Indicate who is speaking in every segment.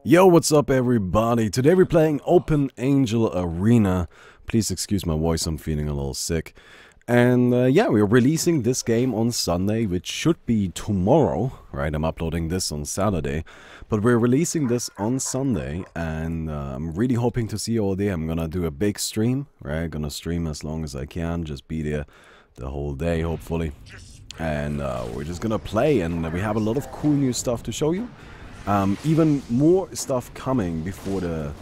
Speaker 1: Yo, what's up everybody? Today we're playing Open Angel Arena. Please excuse my voice, I'm feeling a little sick. And yeah, we're releasing this game on Sunday, which should be tomorrow, right? I'm uploading this on Saturday, but we're releasing this on Sunday, and I'm really hoping to see you all there. I'm gonna do a big stream, right? Gonna stream as long as I can, just be there the whole day, hopefully. And we're just gonna play, and we have a lot of cool new stuff to show you. Even more stuff coming before the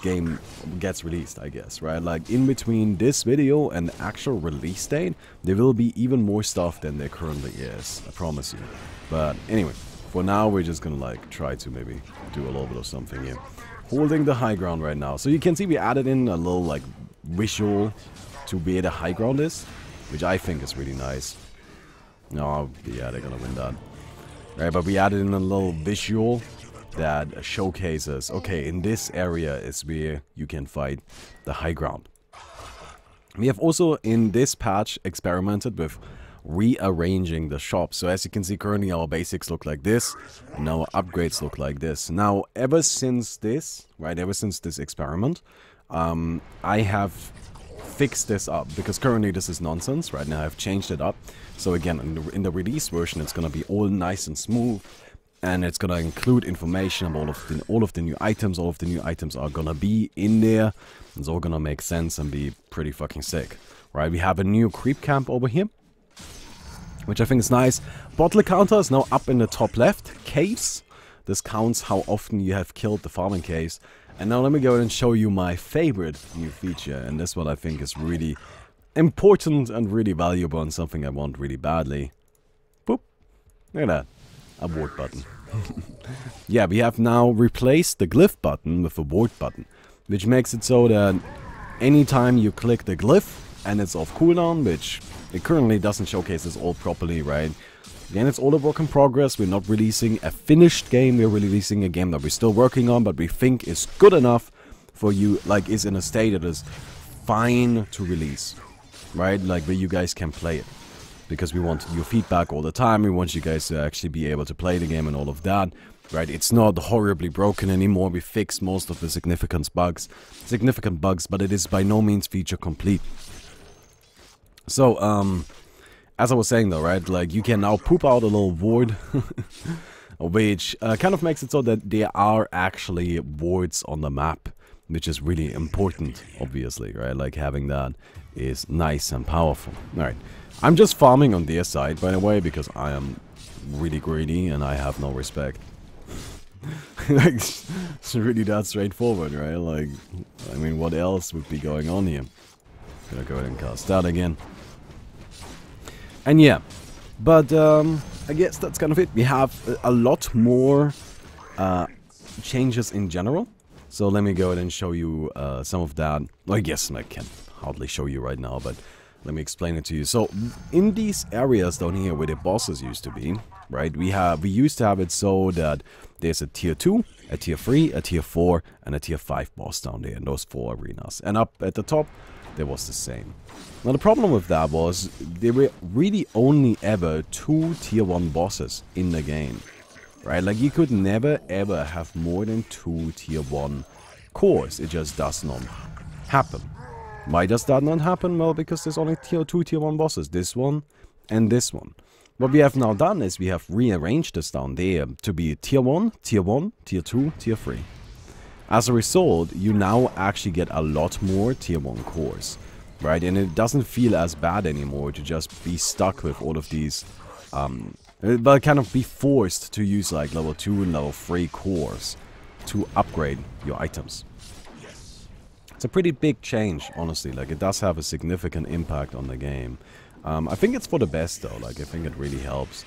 Speaker 1: game gets released, I guess, right? Like in between this video and the actual release date, there will be even more stuff than there currently is, I promise you. But anyway, for now we're just gonna try to maybe do a little bit of something here. Holding the high ground right now. So you can see we added in a little visual to where the high ground is, which I think is really nice. No, yeah, they're gonna win that. Right, but we added in a little visual that showcases, okay, in this area is where you can fight the high ground. We have also in this patch experimented with rearranging the shop. So as you can see, currently our basics look like this, and now our upgrades look like this. Now, ever since this experiment, I have fixed this up, because currently this is nonsense. Right now I've changed it up. So again, in the release version, it's gonna be all nice and smooth, and it's gonna include information about all of the new items. All of the new items are gonna be in there. It's all gonna make sense and be pretty fucking sick, right? We have a new creep camp over here, which I think is nice. Bottle counter is now up in the top left. Caves, this counts how often you have killed the farming caves. And now let me go ahead and show you my favorite new feature, and this one I think is really important and really valuable, and something I want really badly. Boop. Look at that. A ward button. Yeah, we have now replaced the glyph button with a ward button, which makes it so that anytime you click the glyph and it's off cooldown, which it currently doesn't showcase this all properly, right? Again, it's all a work in progress. We're not releasing a finished game. We're releasing a game that we're still working on, but we think is good enough for you, is in a state that is fine to release, right? Where you guys can play it. Because we want your feedback all the time. We want you guys to actually be able to play the game and all of that, right? It's not horribly broken anymore. We fixed most of the significant bugs, but it is by no means feature complete. So, as I was saying though, right, you can now poop out a little ward, which kind of makes it so that there are actually wards on the map, which is really important, obviously, right? Having that is nice and powerful. Alright, I'm just farming on their side, by the way, because I am really greedy and I have no respect. It's really that straightforward, right? I mean, what else would be going on here? Gonna go ahead and cast that again. And yeah, but I guess that's kind of it. We have a lot more changes in general. So let me go ahead and show you some of that. I guess I can hardly show you right now, but let me explain it to you. So in these areas down here where the bosses used to be, right, we used to have it so that there's a tier 2, a tier 3, a tier 4, and a tier 5 boss down there in those 4 arenas. And up at the top, there was the same. Now the problem with that was there were really only ever 2 tier 1 bosses in the game, right? You could never ever have more than 2 tier 1 cores. It just does not happen. Why does that not happen? Well, because there's only 2 tier 1 bosses, this one and this one. What we have now done is we have rearranged this down there to be tier 1, tier 1, tier 2, tier 3. As a result, you now actually get a lot more tier 1 cores, right? And it doesn't feel as bad anymore to just be stuck with all of these, but kind of be forced to use level 2 and level 3 cores to upgrade your items. It's a pretty big change, honestly. It does have a significant impact on the game. I think it's for the best though. I think it really helps.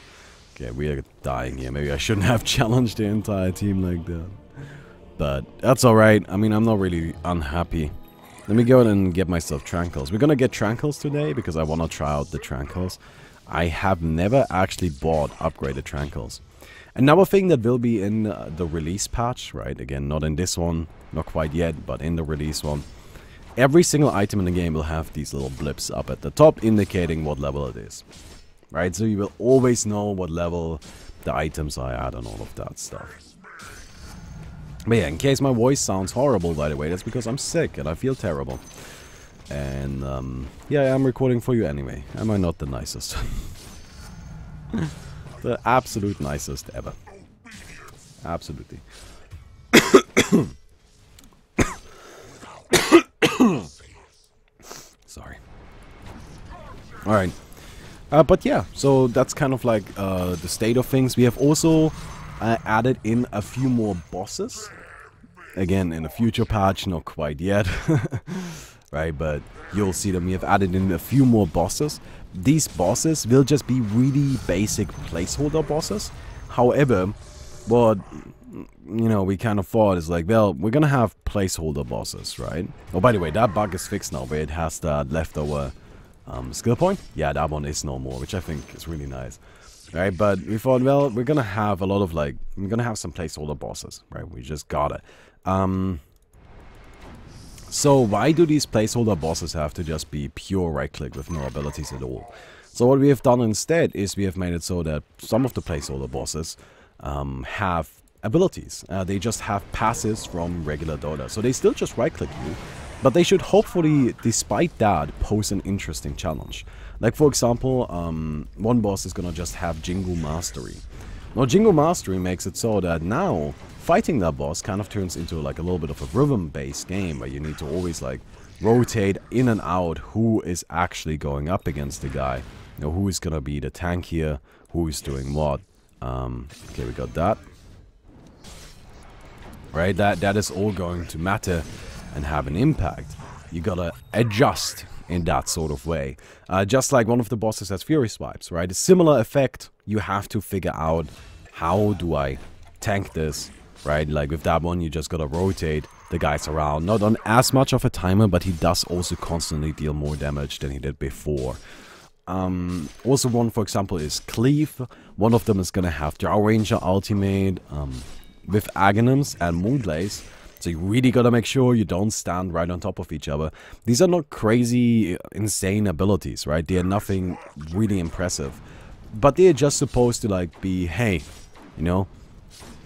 Speaker 1: Okay, we are dying here. Maybe I shouldn't have challenged the entire team like that. But that's alright. I mean, I'm not really unhappy. Let me go ahead and get myself Tranquils. We're gonna get Tranquils today because I want to try out the Tranquils. I have never actually bought upgraded Tranquils. Another thing that will be in the release patch, right? Again, not in this one, not quite yet, but in the release one. Every single item in the game will have these little blips up at the top indicating what level it is. Right? So you will always know what level the items are at and all of that stuff. But yeah, in case my voice sounds horrible, by the way, that's because I'm sick and I feel terrible. And, yeah, I'm recording for you anyway. Am I not the nicest? The absolute nicest ever. Absolutely. Sorry. Alright. But yeah, so that's kind of like the state of things. We have also added in a few more bosses. Again, in a future patch, not quite yet. Right, but you'll see them. We have added in a few more bosses. These bosses will just be really basic placeholder bosses. However, what, you know, we kind of thought is like, well, we're gonna have placeholder bosses, right? Oh, by the way, that bug is fixed now, where it has that leftover skill point. Yeah, that one is no more, which I think is really nice. Right, but we thought, well, we're gonna have a lot of, like, we're gonna have some placeholder bosses, right? We just got it. So why do these placeholder bosses have to just be pure right-click with no abilities at all? So what we have done instead is we have made it so that some of the placeholder bosses have abilities. They just have passes from regular Dota. So they still just right-click you, but they should hopefully, despite that, pose an interesting challenge. Like, for example, one boss is gonna just have Jingle Mastery. Now, Jingle Mastery makes it so that now, fighting that boss kind of turns into like a little bit of a rhythm-based game, where you need to always like rotate in and out who is actually going up against the guy. You know, who is gonna be the tank here, who is doing what. Okay, we got that. Right, that is all going to matter and have an impact. You gotta adjust in that sort of way. Just like one of the bosses has Fury Swipes, right? A similar effect. You have to figure out, how do I tank this, right? Like with that one, you just gotta rotate the guys around. Not on as much of a timer, but he does also constantly deal more damage than he did before. Also one, for example, is Cleave. One of them is gonna have Drow Ranger Ultimate with Aghanims and Moonblaze. So you really gotta make sure you don't stand right on top of each other. These are not crazy, insane abilities, right? They are nothing really impressive. But they're just supposed to like be, hey, you know,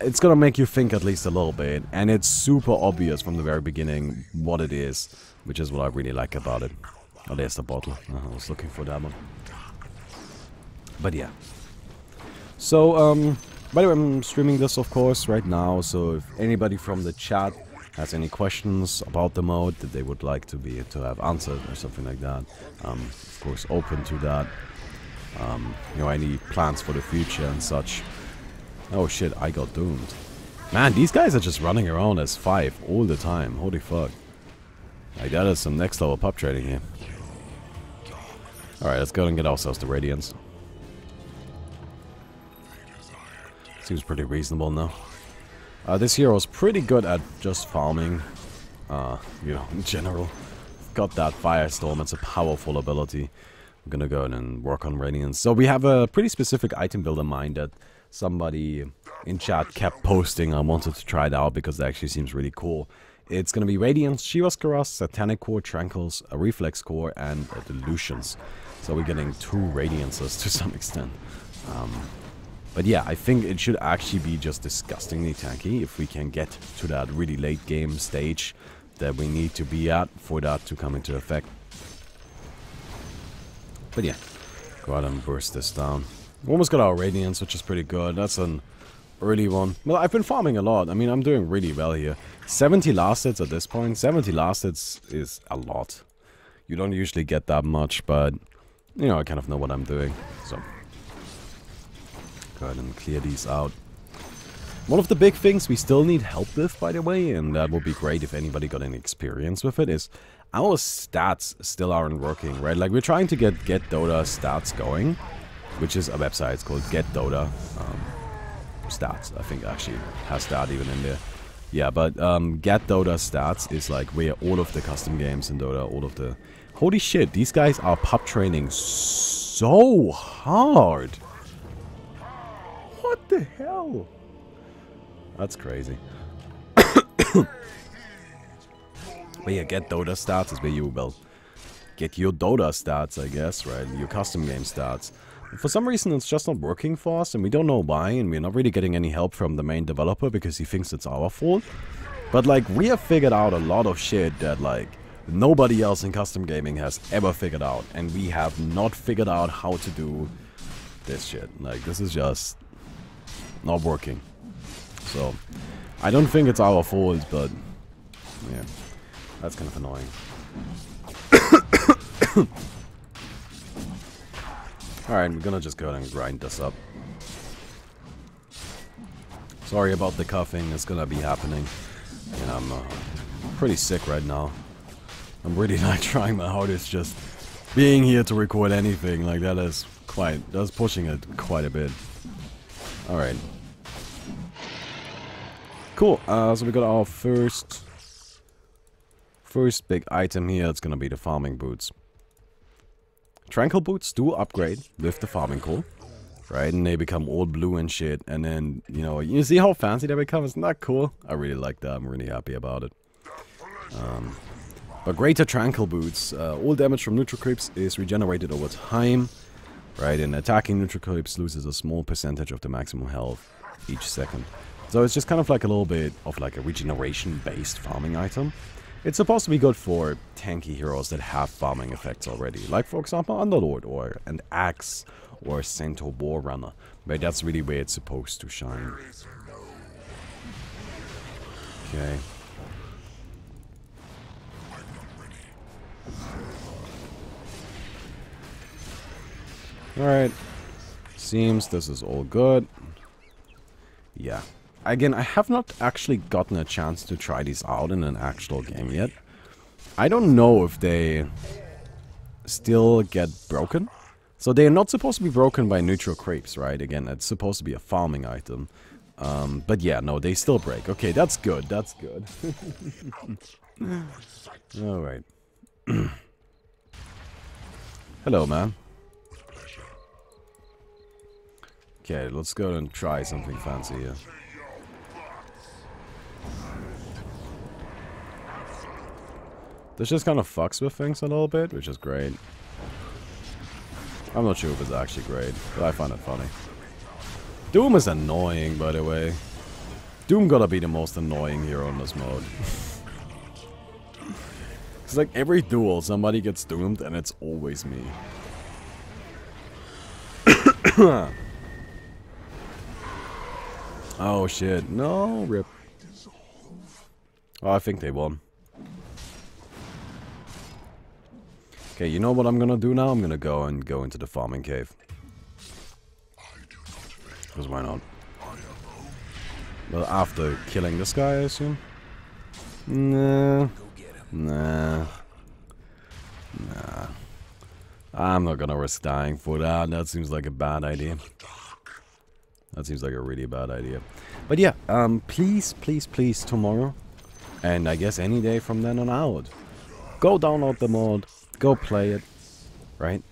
Speaker 1: it's gonna make you think at least a little bit. And it's super obvious from the very beginning what it is, which is what I really like about it. Oh, there's the bottle. I was looking for that one. But yeah. So, by the way, I'm streaming this, of course, right now, so if anybody from the chat has any questions about the mode that they would like to have answered or something like that, of course, open to that. You know, any plans for the future and such. Oh shit, I got doomed. Man, these guys are just running around as 5 all the time. Holy fuck. Like, that is some next level pub trading here. Alright, let's go and get ourselves the Radiance. Seems pretty reasonable now. This hero is pretty good at just farming, you know, in general. Got that Firestorm, it's a powerful ability. I'm gonna go ahead and work on Radiance. So we have a pretty specific item build in mind that somebody in chat kept posting. I wanted to try it out because it actually seems really cool. It's gonna be Radiance, Shiva's Cuirass, Satanic Core, Tranquils, a Reflex Core, and Delusions. So we're getting 2 Radiances to some extent. But yeah, I think it should actually be just disgustingly tanky if we can get to that really late game stage that we need to be at for that to come into effect. But yeah, go ahead and burst this down. We almost got our Radiance, which is pretty good. That's an early one. Well, I've been farming a lot. I mean, I'm doing really well here. 70 last hits at this point. 70 last hits is a lot. You don't usually get that much, but, you know, I kind of know what I'm doing. So, go ahead and clear these out. One of the big things we still need help with, by the way, and that would be great if anybody got any experience with it, is our stats still aren't working, right? Like, we're trying to get Dota stats going, which is a website. It's called Get Dota Stats. I think actually has that even in there. Yeah, but Get Dota Stats is like where all of the custom games in Dota, all of the... Holy shit, these guys are pub training so hard. What the hell? That's crazy. But yeah, Get Dota Stats is where you will get your Dota stats, I guess, right? Your custom game stats. For some reason it's just not working for us, and we don't know why, and we're not really getting any help from the main developer because he thinks it's our fault. But like, we have figured out a lot of shit that like nobody else in custom gaming has ever figured out, and we have not figured out how to do this shit. Like, this is just not working. So I don't think it's our fault, but yeah, that's kind of annoying. Alright, we're gonna just go ahead and grind this up. Sorry about the coughing, it's gonna be happening. And I'm pretty sick right now. I'm really like trying my hardest just being here to record anything. Like, that's pushing it quite a bit. Alright. Cool, so we got our first big item here. It's gonna be the farming boots. Tranquil boots do upgrade with the farming core, right? And they become all blue and shit. And then, you know, you see how fancy they become? Isn't that cool? I really like that. I'm really happy about it. But greater tranquil boots. All damage from neutral creeps is regenerated over time, right? And attacking neutral creeps loses a small percentage of the maximum health each second. So it's just kind of like a little bit of like a regeneration-based farming item. It's supposed to be good for tanky heroes that have farming effects already. Like, for example, Underlord or an Axe or Centaur War Runner. But that's really where it's supposed to shine. Okay. Alright. Seems this is all good. Yeah. Again, I have not actually gotten a chance to try these out in an actual game yet. I don't know if they still get broken. So they are not supposed to be broken by neutral creeps, right? Again, it's supposed to be a farming item. But yeah, no, they still break. Okay, that's good, that's good. Alright. Hello, man. Okay, let's go and try something fancy here. This just kind of fucks with things a little bit, which is great. I'm not sure if it's actually great, but I find it funny. Doom is annoying, by the way. Doom gotta be the most annoying hero in this mode. It's like every duel, somebody gets doomed, and it's always me. Oh shit, no, rip. Oh, I think they won. Okay, you know what I'm gonna do now? I'm gonna go into the farming cave. Because why not? Well, after killing this guy, I assume? Nah. Nah. Nah. I'm not gonna risk dying for that. That seems like a bad idea. That seems like a really bad idea. But yeah, please, please, please, tomorrow, and I guess any day from then on out, go download the mod. Go play it, right?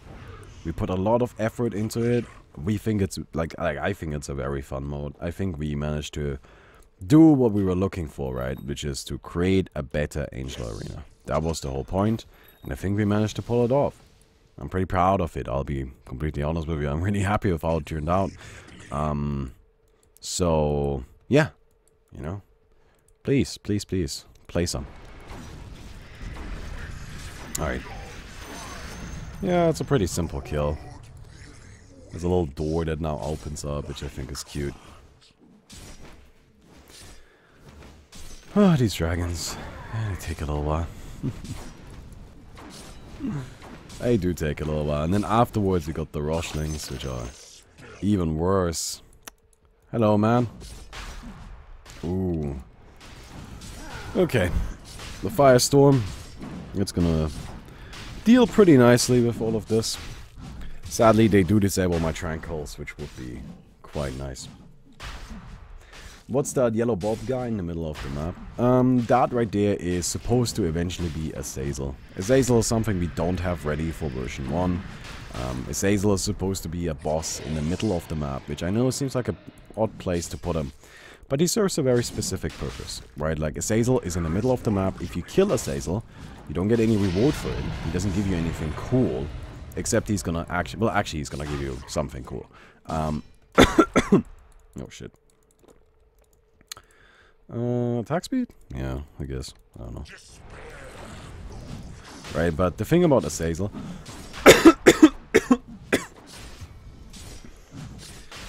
Speaker 1: We put a lot of effort into it. We think it's like I think it's a very fun mode. I think we managed to do what we were looking for, right? Which is to create a better Angel Arena. That was the whole point, and I think we managed to pull it off. I'm pretty proud of it. I'll be completely honest with you. I'm really happy with how it turned out. So yeah, you know, please, please, please play some. All right. Yeah, it's a pretty simple kill. There's a little door that now opens up, which I think is cute. Oh, these dragons. They take a little while. They do take a little while. And then afterwards we got the Roshlings, which are even worse. Hello, man. Ooh. Okay. The Firestorm. It's gonna deal pretty nicely with all of this. Sadly, they do disable my Tranquils, which would be quite nice. What's that yellow bob guy in the middle of the map? That right there is supposed to eventually be Azazel. Azazel is something we don't have ready for version 1. Azazel is supposed to be a boss in the middle of the map, which I know seems like an odd place to put him. But he serves a very specific purpose, right? Like, Azazel is in the middle of the map. If you kill Azazel, you don't get any reward for it. He doesn't give you anything cool. Except he's gonna actually... Well, actually, he's gonna give you something cool. Oh, shit. Attack speed? Yeah, I guess. I don't know. Right, but the thing about Azazel...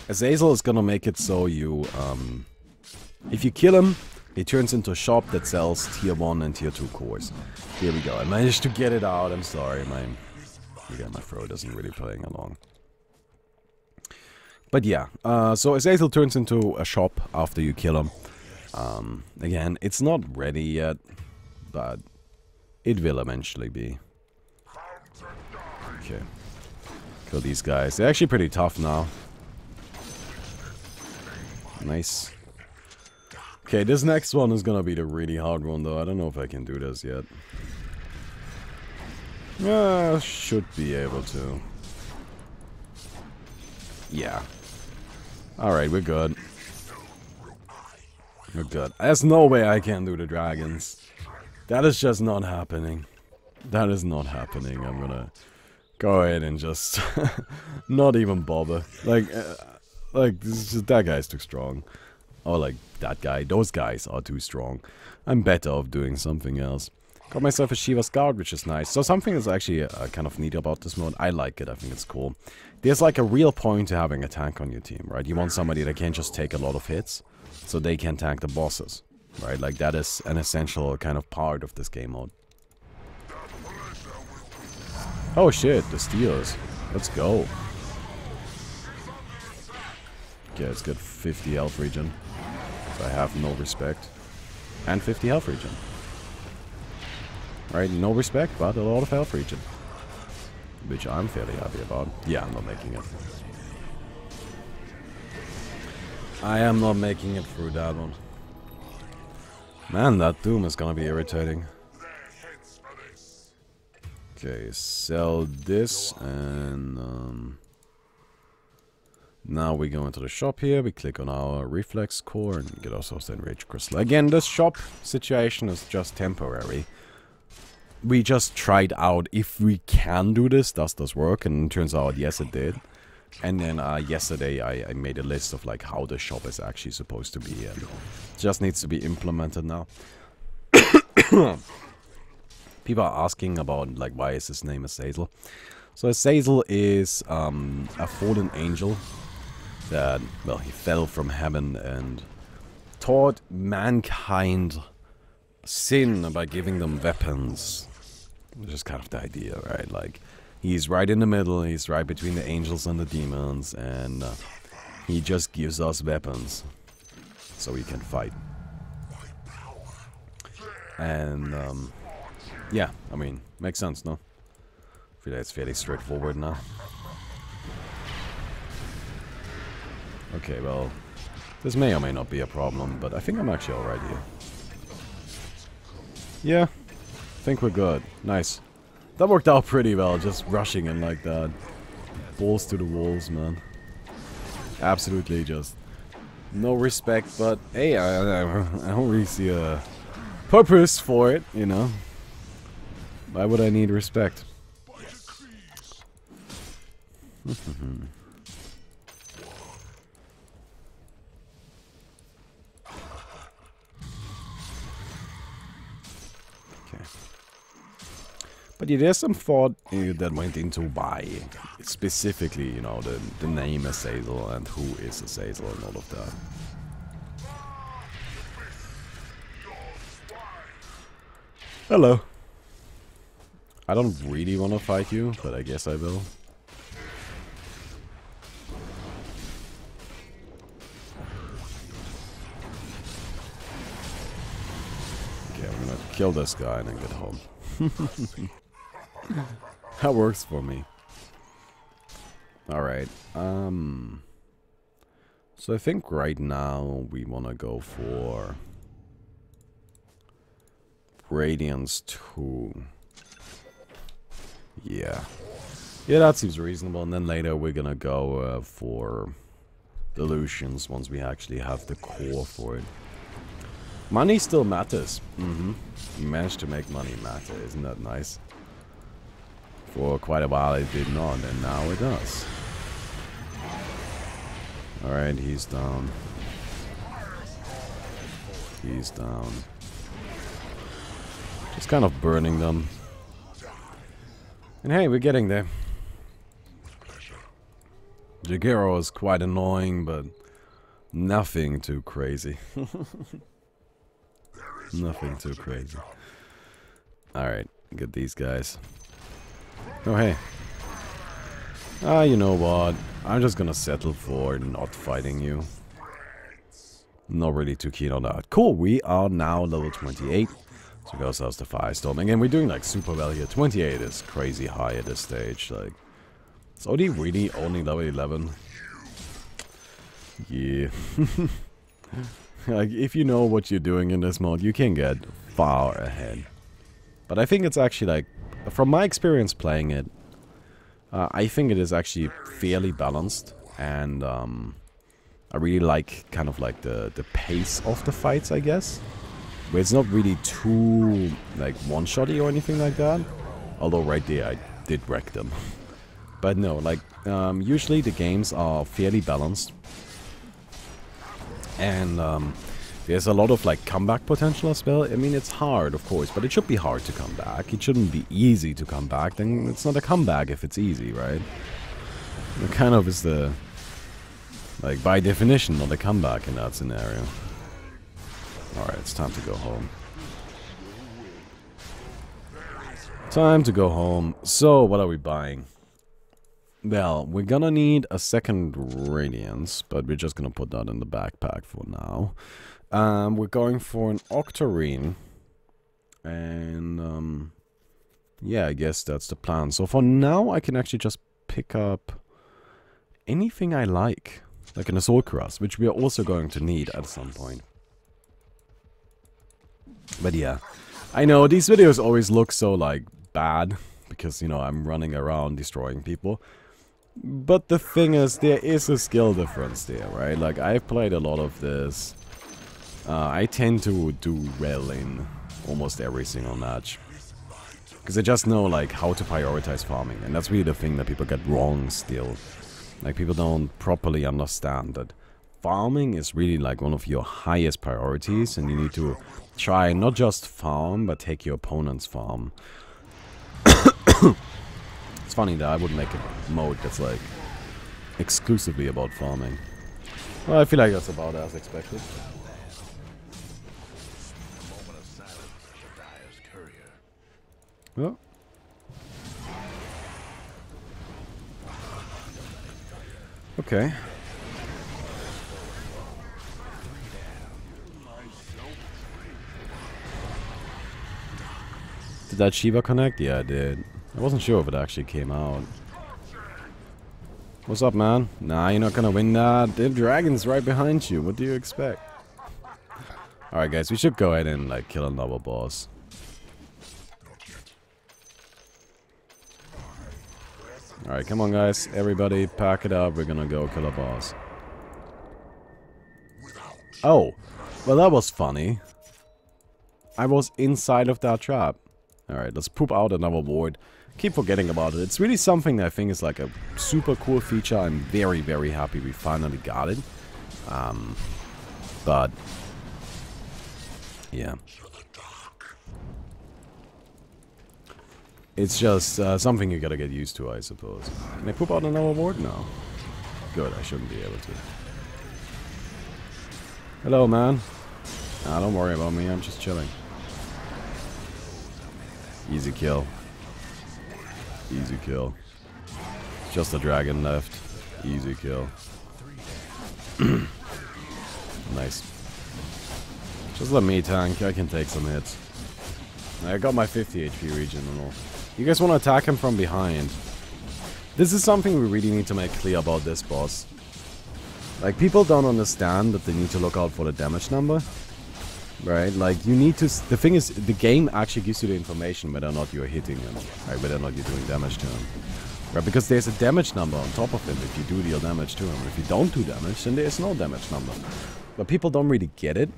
Speaker 1: Azazel is gonna make it so you... if you kill him, he turns into a shop that sells tier 1 and tier 2 cores. Here we go. I managed to get it out. I'm sorry, again, my throat isn't really playing along. But yeah, so Azazel turns into a shop after you kill him. Again, it's not ready yet, but it will eventually be. Okay. Kill these guys. They're actually pretty tough now. Nice. Okay, this next one is gonna be the really hard one, though. I don't know if I can do this yet. Should be able to. Yeah. Alright, we're good. We're good. There's no way I can do the dragons. That is just not happening. That is not happening. I'm gonna go ahead and just not even bother. Like that guy's too strong. Or like that guy. Those guys are too strong. I'm better off doing something else. Got myself a Shiva Scout, which is nice. So something is actually kind of neat about this mode. I like it. I think it's cool. There's like a real point to having a tank on your team, right? You want somebody that can just take a lot of hits, so they can tank the bosses, right? Like that is an essential kind of part of this game mode. Oh shit, the Steelers. Let's go. Okay, it's got 50 health regen. So I have no respect. And 50 health regen. Right, no respect, but a lot of health regen. Which I'm fairly happy about. Yeah, I'm not making it. I am not making it through that one. Man, that Doom is gonna be irritating. Okay, sell this and now we go into the shop here, we click on our reflex core and get ourselves the enraged crystal. Again, this shop situation is just temporary. We just tried out if we can do this, does this work? And it turns out, yes, it did. And then yesterday I made a list of like how the shop is actually supposed to be, and it just needs to be implemented now. People are asking about like why is his name Azazel. So Azazel is a fallen angel that, well, he fell from heaven and taught mankind sin by giving them weapons. Which is kind of the idea, right? Like, he's right in the middle, he's right between the angels and the demons, and he just gives us weapons so we can fight. And, yeah, I mean, makes sense, no? I feel like it's fairly straightforward now. Okay, well, this may or may not be a problem, but I think I'm actually alright here. Yeah. I think we're good. Nice. That worked out pretty well, just rushing in like that. Balls to the walls, man. Absolutely just no respect, but hey, I don't really see a purpose for it, you know? Why would I need respect? But yeah, there's some thought that went into why, specifically, you know, the name Azazel and who is Azazel and all of that. Hello. I don't really want to fight you, but I guess I will. Okay, I'm gonna kill this guy and then get home. That works for me. Alright, so I think right now we want to go for Radiance 2. Yeah. Yeah, that seems reasonable. And then later we're gonna go for Delusions once we actually have the core for it. Money still matters. You managed to make money matter, isn't that nice? For quite a while it did not, and now it does. Alright, he's down. He's down. Just kind of burning them. And hey, we're getting there. Jagero is quite annoying, but nothing too crazy. Nothing too crazy. Alright, get these guys. Oh, hey. Ah, you know what? I'm just gonna settle for not fighting you. Not really too keen on that. Cool, we are now level 28. So goes us the Firestorm. Again, we're doing like super well here. 28 is crazy high at this stage. Like, is Odie really only level 11? Yeah. Like, if you know what you're doing in this mod, you can get far ahead. But I think it's actually like, from my experience playing it, I think it is actually fairly balanced, and I really like kind of like the pace of the fights, I guess. Where it's not really too like one-shotty or anything like that. Although right there I did wreck them. But no, like usually the games are fairly balanced. And there's a lot of like comeback potential as well. I mean, it's hard, of course, but it should be hard to come back. It shouldn't be easy to come back. Then it's not a comeback if it's easy, right? It kind of is the, like, by definition, not a comeback in that scenario. Alright, it's time to go home. Time to go home. So, what are we buying? Well, we're gonna need a second Radiance, but we're just gonna put that in the backpack for now. We're going for an Octarine. And, yeah, I guess that's the plan. So for now, I can actually just pick up anything I like an Assault Cuirass, which we are also going to need at some point. But yeah, I know these videos always look so, like, bad, because, you know, I'm running around destroying people. But the thing is, there is a skill difference there, right? Like, I've played a lot of this. I tend to do well in almost every single match. Because I just know, like, how to prioritize farming. And that's really the thing that people get wrong still. Like, people don't properly understand that farming is really, like, one of your highest priorities. And you need to try not just farm, but take your opponent's farm. It's funny that I would make a mode that's, like, exclusively about farming. Well, I feel like that's about as expected. Oh. Okay. Did that Shiva connect? Yeah, it did. I wasn't sure if it actually came out. What's up, man? Nah, you're not gonna win that. The dragon's right behind you. What do you expect? Alright, guys, we should go ahead and, like, kill another boss. Alright, come on, guys. Everybody, pack it up. We're gonna go kill a boss. Oh, well, that was funny. I was inside of that trap. Alright, let's poop out another ward. Keep forgetting about it. It's really something that I think is like a super cool feature. I'm very, very happy we finally got it. But yeah. It's just something you gotta get used to, I suppose. Can I poop out another ward? No. Good, I shouldn't be able to. Hello, man. Nah, don't worry about me, I'm just chilling. Easy kill. Easy kill. Just a dragon left. Easy kill. Nice. Just let me tank, I can take some hits. I got my 50 HP regen and all. You guys want to attack him from behind. This is something we really need to make clear about this boss. Like, people don't understand that they need to look out for the damage number. Right? Like, you need to... The thing is, the game actually gives you the information whether or not you're hitting him. Right? Whether or not you're doing damage to him. Right? Because there's a damage number on top of him if you do deal damage to him. If you don't do damage, then there's no damage number. But people don't really get it.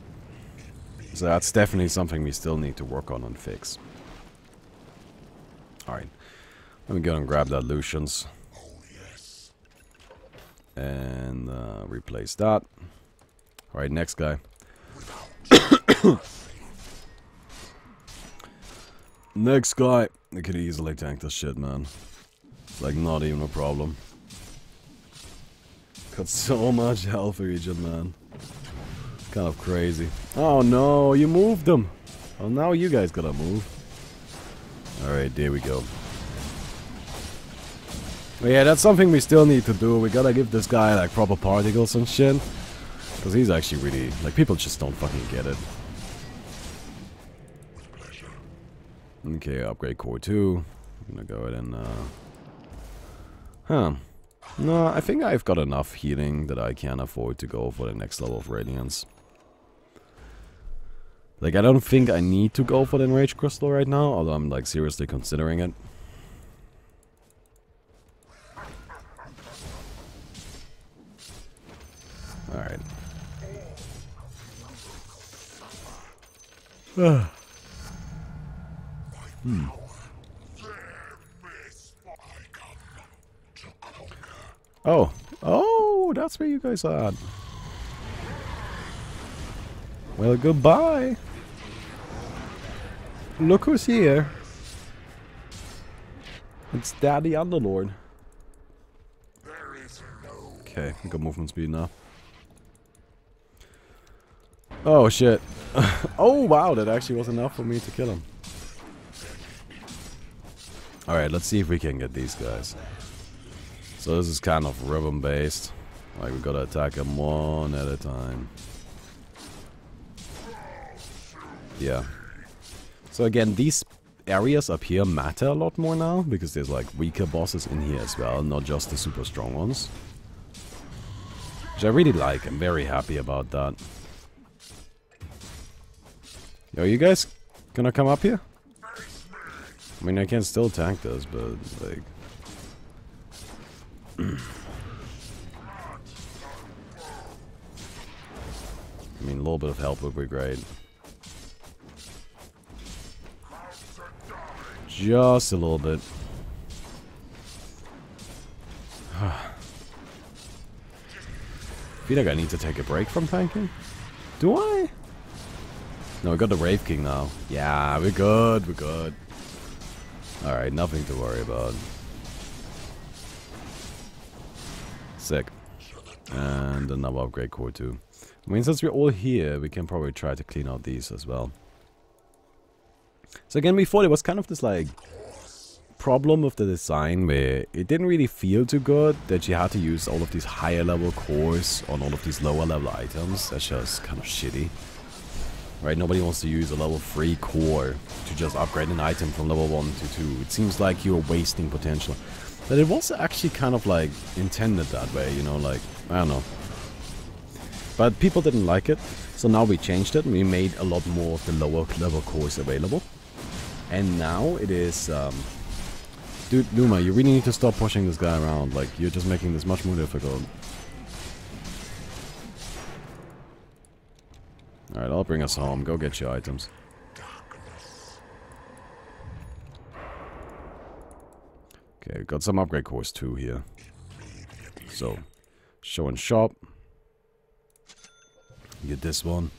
Speaker 1: So that's definitely something we still need to work on and fix. Alright. Let me go and grab that Lucian's. And replace that. Alright, next guy. Next guy. I could easily tank this shit, man. It's like not even a problem. Got so much health regen, man. Kind of crazy. Oh no, you moved them. Oh, now you guys gotta move. Alright, there we go. But yeah, that's something we still need to do. We gotta give this guy like proper particles and shit. Because he's actually really, like, people just don't fucking get it. Okay, upgrade core 2. I'm gonna go ahead and, No, I think I've got enough healing that I can afford to go for the next level of Radiance. Like, I don't think I need to go for the Enrage Crystal right now, although I'm, like, seriously considering it. Alright. Oh. Oh, that's where you guys are at. Well, goodbye. Look who's here. It's Daddy Underlord. Okay, we got movement speed now. Oh shit. Oh wow, that actually was enough for me to kill him. Alright, let's see if we can get these guys. So this is kind of rhythm based. Like we gotta attack them one at a time. Yeah. So again, these areas up here matter a lot more now, because there's like weaker bosses in here as well, not just the super strong ones. Which I really like, I'm very happy about that. Yo, you guys gonna come up here? I mean, I can still tank this, but like... I mean, a little bit of help would be great. Just a little bit. I feel like I need to take a break from tanking. Do I? No, we got the Wraith King now. Yeah, we're good, we're good. Alright, nothing to worry about. Sick. And another upgrade core too. I mean, since we're all here, we can probably try to clean out these as well. So again, before there was kind of this like problem with the design where it didn't really feel too good that you had to use all of these higher level cores on all of these lower level items. That's just kind of shitty. Right, nobody wants to use a level 3 core to just upgrade an item from level 1 to 2. It seems like you're wasting potential. But it was actually kind of like intended that way, you know, like, I don't know. But people didn't like it, so now we changed it and we made a lot more of the lower level cores available. And now it is, dude, Numa, you really need to stop pushing this guy around, like, you're just making this much more difficult. Alright, I'll bring us home. Go get your items. Okay, we got some upgrade cores too here. So, show and shop. Get this one.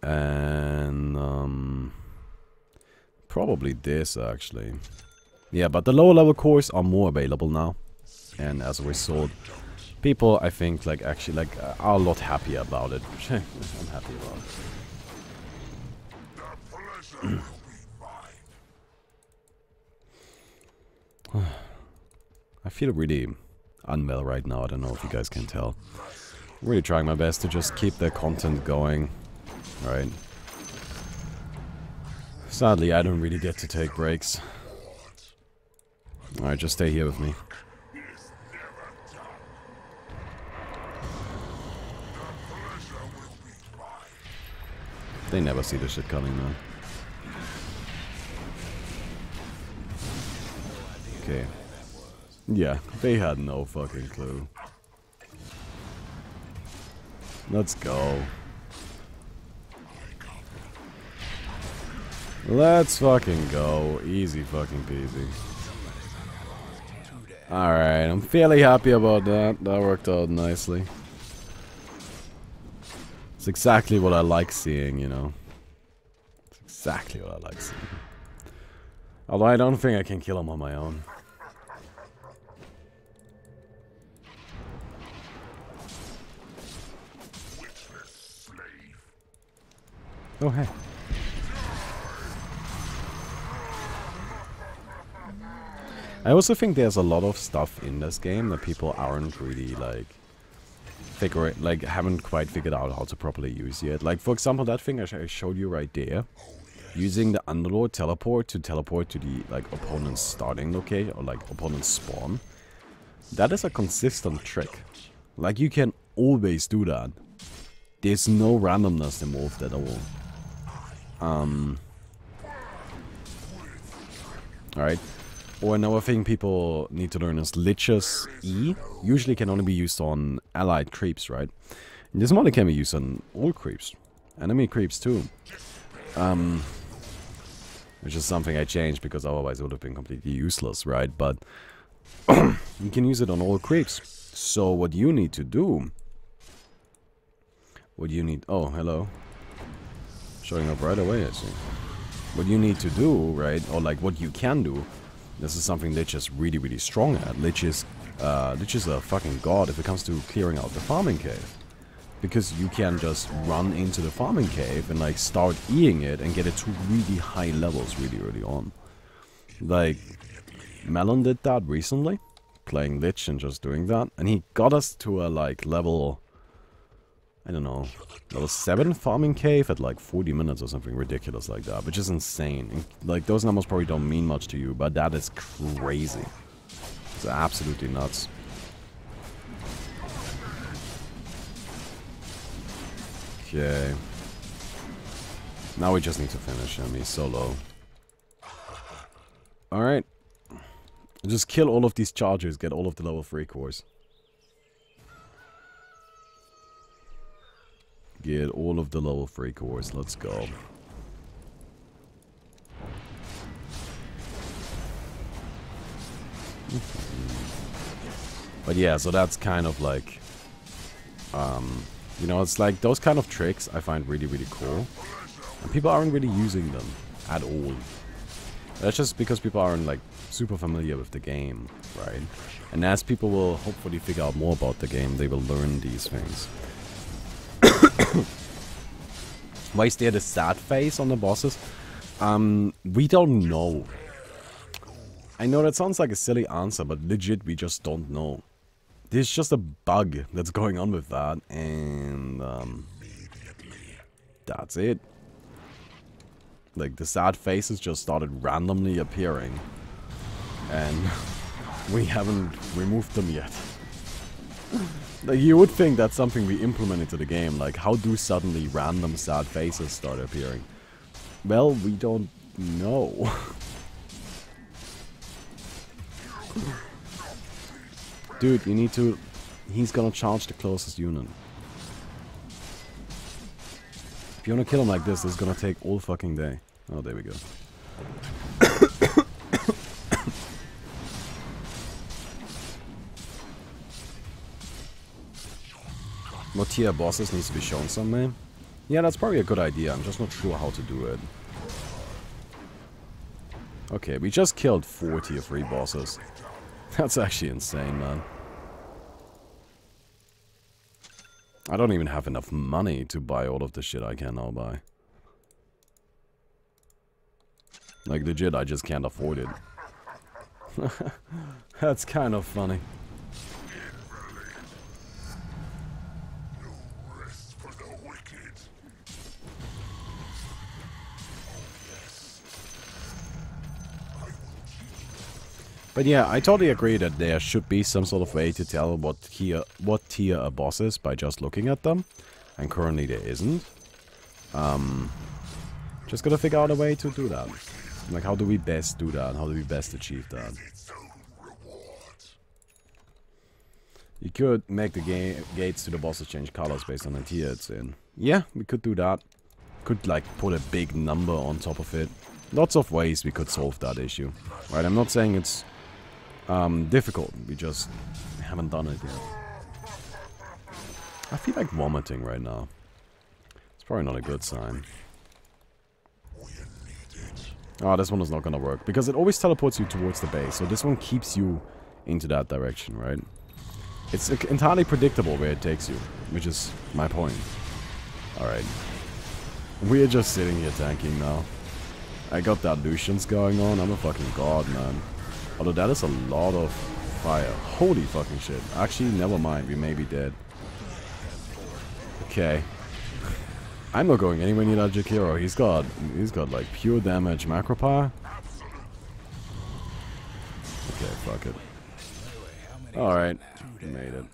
Speaker 1: And, probably this actually. Yeah, but the lower level cores are more available now. And as a result, people, I think, like, actually, like, are a lot happier about it. I'm happy about it. I feel really unwell right now. I don't know if you guys can tell. I'm really trying my best to just keep the content going. Right. Sadly, I don't really get to take breaks. Alright, just stay here with me. They never see this shit coming, man. Okay. Yeah, they had no fucking clue. Let's go. Let's fucking go. Easy fucking peasy. Alright, I'm fairly happy about that. That worked out nicely. It's exactly what I like seeing, you know. It's exactly what I like seeing. Although I don't think I can kill him on my own. Oh, hey. I also think there's a lot of stuff in this game that people aren't really, like, haven't quite figured out how to properly use yet. Like, for example, that thing I showed you right there. Using the Underlord teleport to the, like, opponent's starting location, or, like, opponent's spawn. That is a consistent trick. Like, you can always do that. There's no randomness involved at all. Alright. Or another thing people need to learn is Lich's E usually can only be used on allied creeps, right? And this mod can be used on all creeps. Enemy creeps too. Which is something I changed because otherwise it would have been completely useless, right? But you can use it on all creeps. So what you need to do... Oh, hello. Showing up right away, I see. What you need to do, right? Or like what you can do... This is something Lich is really, really strong at. Lich is a fucking god if it comes to clearing out the farming cave. Because you can just run into the farming cave and like start eating it and get it to really high levels really early on. Like, Melon did that recently, playing Lich and just doing that. And he got us to a like level, I don't know, level 7 farming cave at like 40 minutes or something ridiculous like that. Which is insane. And, like, those numbers probably don't mean much to you, but that is crazy. It's absolutely nuts. Okay. Now we just need to finish him. He's so low. Alright. Just kill all of these chargers. Get all of the level 3 cores. Get all of the level 3 cores. Let's go. But yeah, so that's kind of like... you know, it's like those kind of tricks I find really, really cool. And people aren't really using them at all. That's just because people aren't like super familiar with the game, right? And as people will hopefully figure out more about the game, they will learn these things. Why is there the sad face on the bosses? We don't know. I know that sounds like a silly answer, but legit, we just don't know. There's just a bug that's going on with that, and that's it. Like, the sad faces just started randomly appearing, and we haven't removed them yet. Like, you would think that's something we implement into the game, like, how do suddenly random sad faces start appearing? Well, we don't know. Dude, you need to... He's gonna charge the closest unit. If you wanna kill him like this, it's gonna take all fucking day. Oh, there we go. What tier bosses needs to be shown somewhere? Yeah, that's probably a good idea. I'm just not sure how to do it. Okay, we just killed 4 tier 3 bosses. That's actually insane, man. I don't even have enough money to buy all of the shit I can now buy. Like, legit, I just can't afford it. That's kind of funny. But yeah, I totally agree that there should be some sort of way to tell what tier a boss is by just looking at them. And currently there isn't. Just gotta figure out a way to do that. Like, how do we best do that? How do we best achieve that? You could make the gates to the bosses change colors based on the tier it's in. Yeah, we could do that. Could, like, put a big number on top of it. Lots of ways we could solve that issue. Right, I'm not saying it's... difficult. We just haven't done it yet. I feel like vomiting right now. It's probably not a good sign. Oh, this one is not gonna work. Because it always teleports you towards the base. So this one keeps you into that direction, right? It's entirely predictable where it takes you. Which is my point. Alright. We're just sitting here tanking now. I got that Lucians going on. I'm a fucking god, man. Although that is a lot of fire. Holy fucking shit. Actually, never mind. We may be dead. Okay. I'm not going anywhere near that Jakiro. He's got like pure damage macro power. Okay, fuck it. Alright. We made it.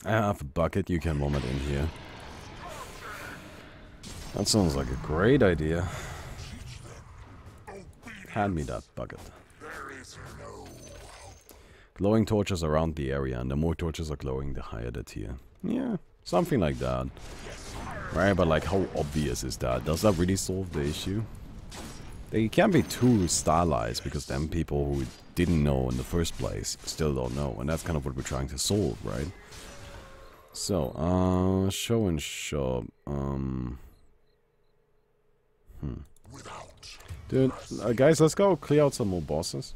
Speaker 1: I have a bucket you can vomit in here. That sounds like a great idea. Hand me that bucket. Glowing torches around the area, and the more torches are glowing, the higher the tier. Yeah, something like that. Right, but like how obvious is that? Does that really solve the issue? They can't be too stylized, because then people who didn't know in the first place still don't know. And that's kind of what we're trying to solve, right? So, show and shop. Dude, guys, let's go clear out some more bosses.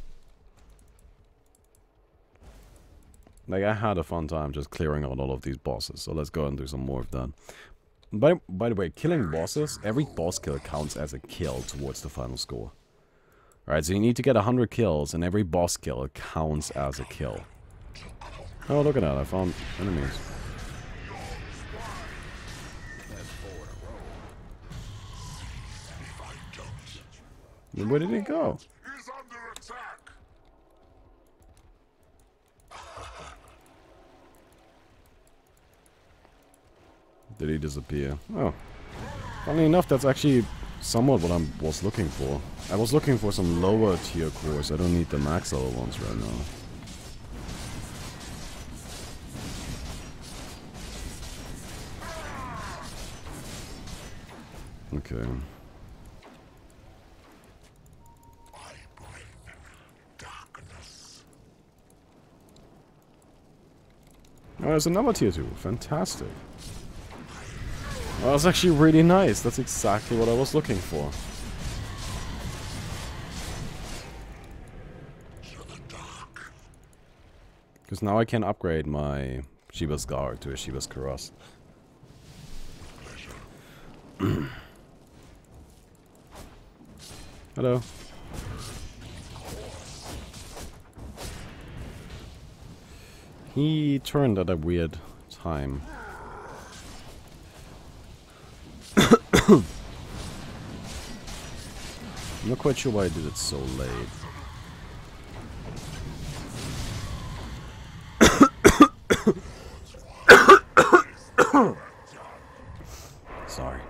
Speaker 1: Like, I had a fun time just clearing out all of these bosses, so let's go and do some more of that. By the way, killing bosses, every boss kill counts as a kill towards the final score. Alright, so you need to get 100 kills, and every boss kill counts as a kill. Oh, look at that, I found enemies. Where did he go? Did he disappear? Oh. Funny enough, that's actually somewhat what I was looking for. I was looking for some lower tier cores. I don't need the max level ones right now. Okay. Oh, there's another tier 2. Fantastic. Oh, that's actually really nice. That's exactly what I was looking for. Because now I can upgrade my Shiva's Guard to a Shiva's Karas. Hello. He turned at a weird time. I'm not quite sure why I did it so late. Sorry.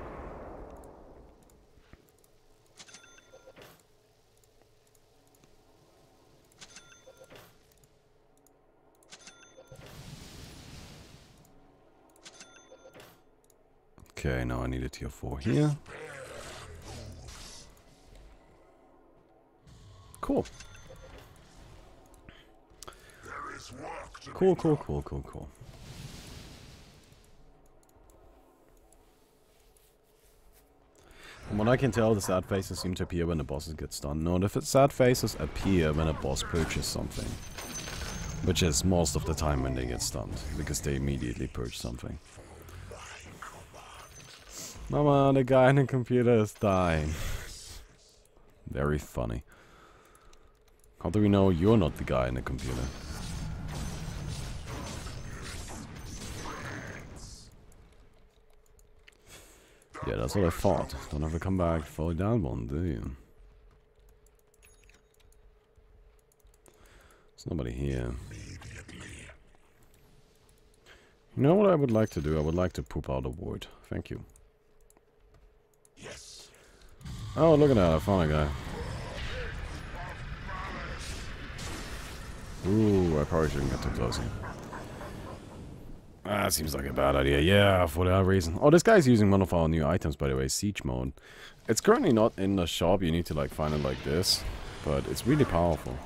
Speaker 1: Okay, now I need a tier 4 here. Cool. Cool. From what I can tell, the sad faces seem to appear when the bosses get stunned. No, the sad faces appear when a boss purges something. Which is most of the time when they get stunned, because they immediately purge something. Mama, the guy in the computer is dying. Very funny. How do we know you're not the guy in the computer? Yeah, that's what I thought. Don't ever come back for that one, do you? There's nobody here. You know what I would like to do? I would like to poop out a ward. Thank you. Yes. Oh, look at that. I found a guy. Ooh, I probably shouldn't get too close here. Ah, seems like a bad idea. Yeah, for that reason. Oh, this guy's using one of our new items, by the way. Siege mode. It's currently not in the shop. You need to, like, find it like this. but it's really powerful.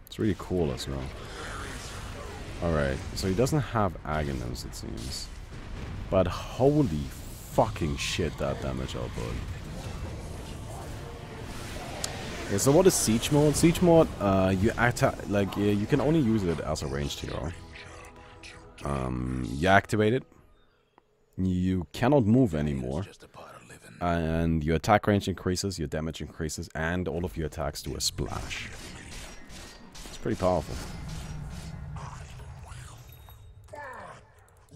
Speaker 1: It's really cool as well. Alright, so he doesn't have Aghanim's, it seems. But holy fucking shit, that damage output. Yeah, so what is Siege Mode? Siege Mode, you can only use it as a ranged hero. You activate it. You cannot move anymore. And your attack range increases, your damage increases, and all of your attacks do a splash. It's pretty powerful.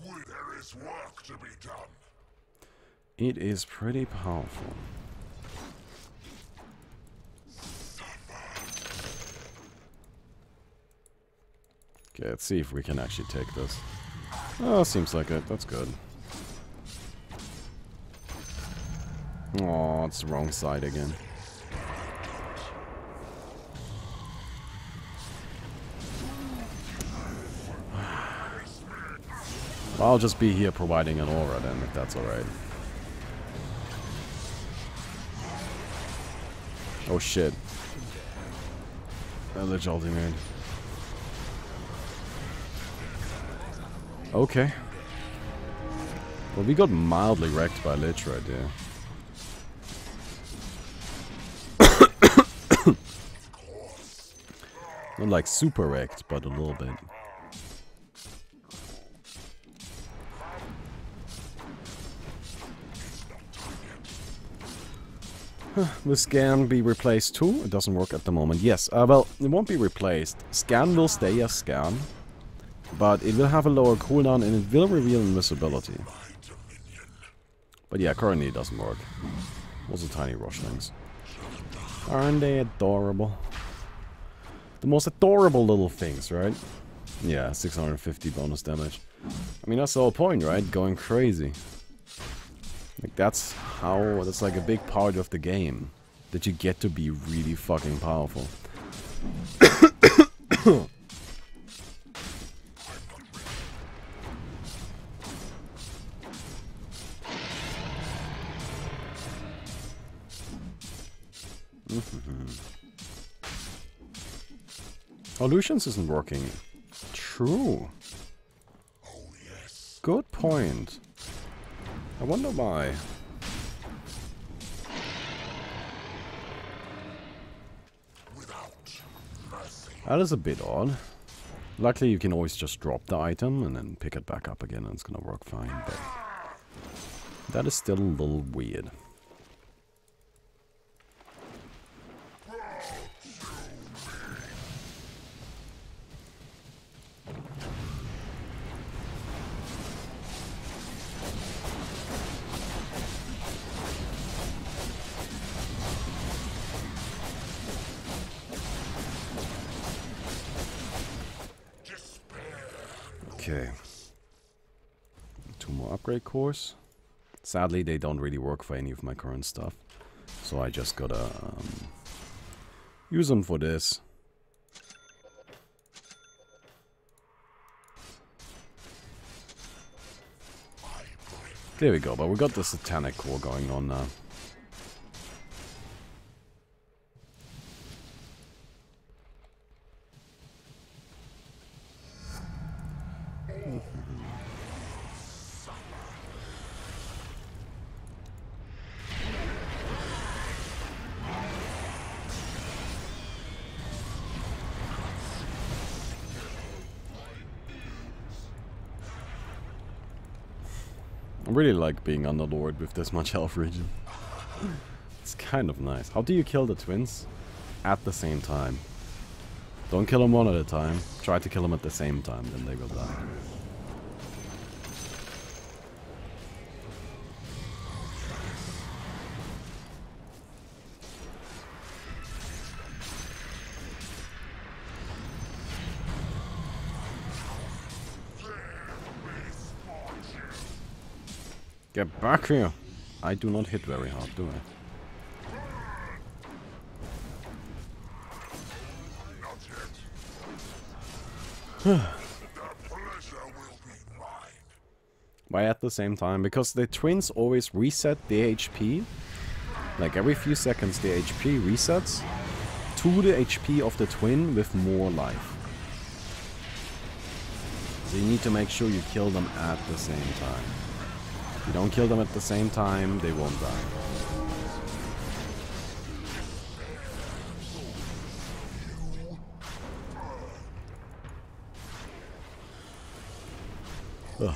Speaker 2: There is work to be done.
Speaker 1: It is pretty powerful. Okay, let's see if we can actually take this. Oh, seems like it. That's good. Oh, it's the wrong side again. I'll just be here providing an aura then, if that's alright. Oh shit. Lich ultimate. Okay. Well, we got mildly wrecked by Lich right there. Not like super wrecked, but a little bit. Will Scan be replaced too? It doesn't work at the moment. Yes, well, it won't be replaced. Scan will stay as Scan, but it will have a lower cooldown and it will reveal invisibility. But yeah, currently it doesn't work. Also tiny rushlings. Aren't they adorable? The most adorable little things, right? Yeah, 650 bonus damage. I mean, that's the whole point, right? Going crazy. Like, that's like a big part of the game. That you get to be really fucking powerful. Oh, Lucian's isn't working. True.
Speaker 2: Oh, yes.
Speaker 1: Good point. I wonder why. That is a bit odd. Luckily, you can always just drop the item and then pick it back up again and it's gonna work fine, but that is still a little weird. Okay. 2 more upgrade cores. Sadly, they don't really work for any of my current stuff. So I just gotta use them for this. There we go, but we got the satanic core going on now. I really like being Underlord with this much health regen. It's kind of nice. How do you kill the twins? At the same time. Don't kill them one at a time. Try to kill them at the same time, then they will die. Get back here! I do not hit very hard, do I? Why at the same time? Because the twins always reset their HP. Like every few seconds their HP resets. to the HP of the twin with more life. So you need to make sure you kill them at the same time. If you don't kill them at the same time, they won't die. Ugh.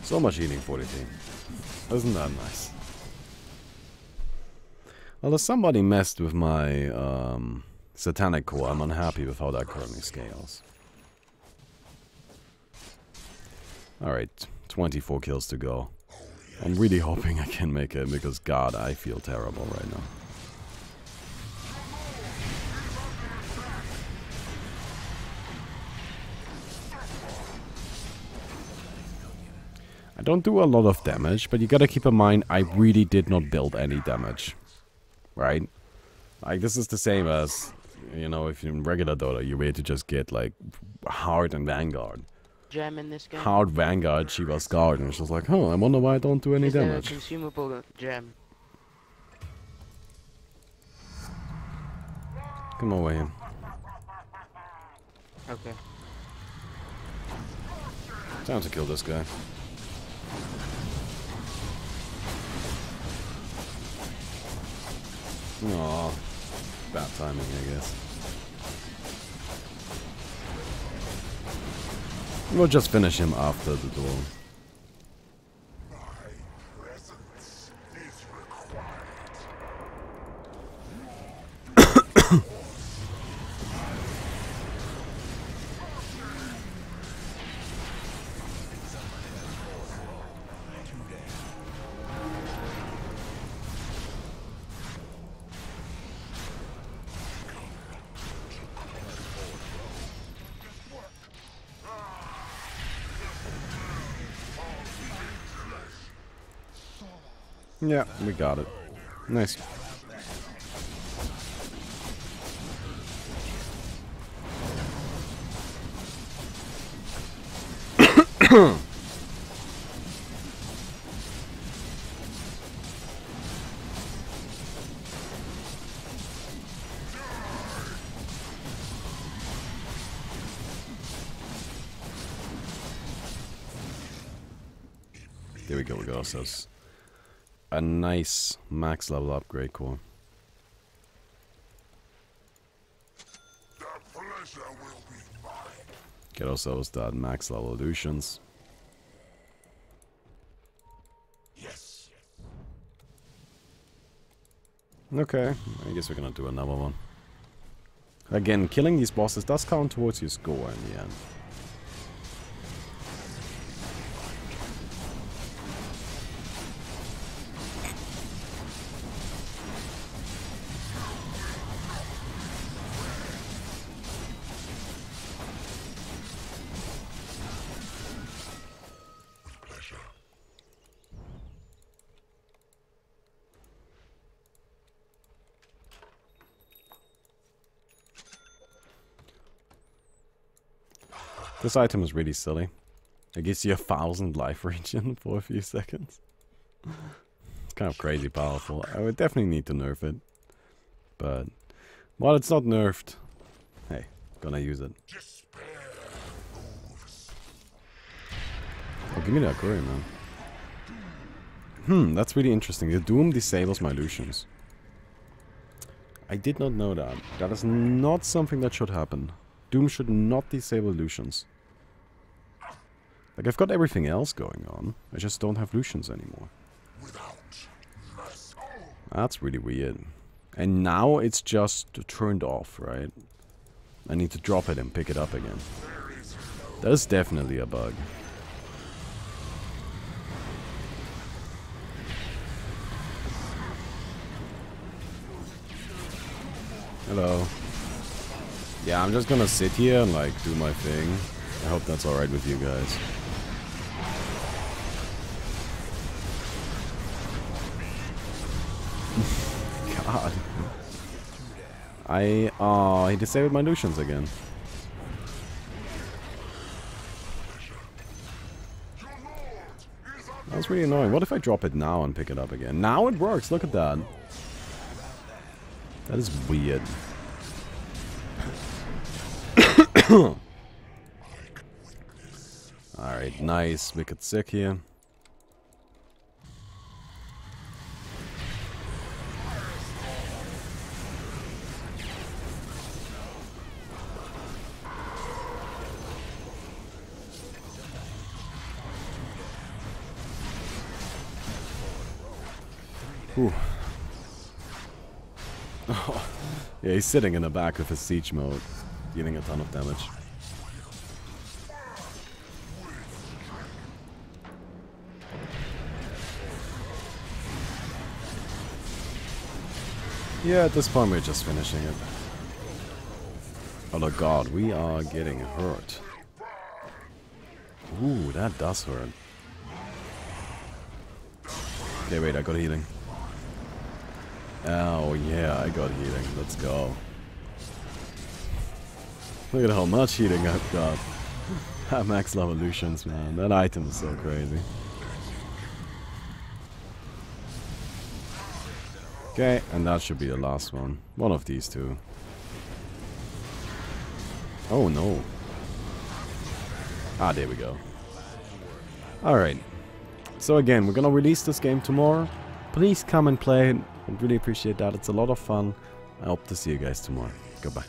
Speaker 1: So much healing for the team. Isn't that nice? Although somebody messed with my satanic core, I'm unhappy with how that currently scales. Alright, 24 kills to go. I'm really hoping I can make it because god, I feel terrible right now. I don't do a lot of damage, but you gotta keep in mind I really did not build any damage. Right? Like, this is the same as, you know, if you're in regular Dota, you're ready to just get, like, hard and Vanguard.
Speaker 3: Gem in this game.
Speaker 1: Hard Vanguard, Shiva's Guard, and it's just like, oh, I wonder why I don't do any damage.
Speaker 3: Is there a consumable gem?
Speaker 1: Come over here.
Speaker 3: Okay.
Speaker 1: Time to kill this guy. Aww. Bad timing, I guess. We'll just finish him after the duel.
Speaker 2: My presence is required.
Speaker 1: Yeah, we got it. Nice. There we go, we got ourselves a nice max level upgrade core.
Speaker 2: The pleasure will be mine.
Speaker 1: Get ourselves that max level illusions.
Speaker 2: Yes.
Speaker 1: Okay, I guess we're gonna do another one. Again, killing these bosses does count towards your score in the end. This item is really silly. It gives you 1,000 life regen for a few seconds. It's kind of crazy powerful. I would definitely need to nerf it. But while it's not nerfed, hey, gonna use it. Oh, give me that curry, man. That's really interesting. The Doom disables my illusions. I did not know that. That is not something that should happen. Doom should not disable illusions. Like, I've got everything else going on. I just don't have illusions anymore. That's really weird. And now it's just turned off, right? I need to drop it and pick it up again. That is definitely a bug. Hello. Yeah, I'm just gonna sit here and like do my thing. I hope that's alright with you guys. God. He disabled my illusions again. That's really annoying. What if I drop it now and pick it up again? Now it works, look at that. That is weird. Alright, nice. Make it sick here. Whew. Oh, yeah, he's sitting in the back of his siege mode, dealing a ton of damage. Yeah, at this point we're just finishing it. Oh god, we are getting hurt. Ooh, that does hurt. Okay, wait, I got healing. Oh yeah, I got healing. Let's go. Look at how much healing I've got. Max Levolutions, man. That item is so crazy. Okay, and that should be the last one. One of these two. Oh no. Ah, there we go. Alright. So again, we're gonna release this game tomorrow. Please come and play. I'd really appreciate that. It's a lot of fun. I hope to see you guys tomorrow. Goodbye.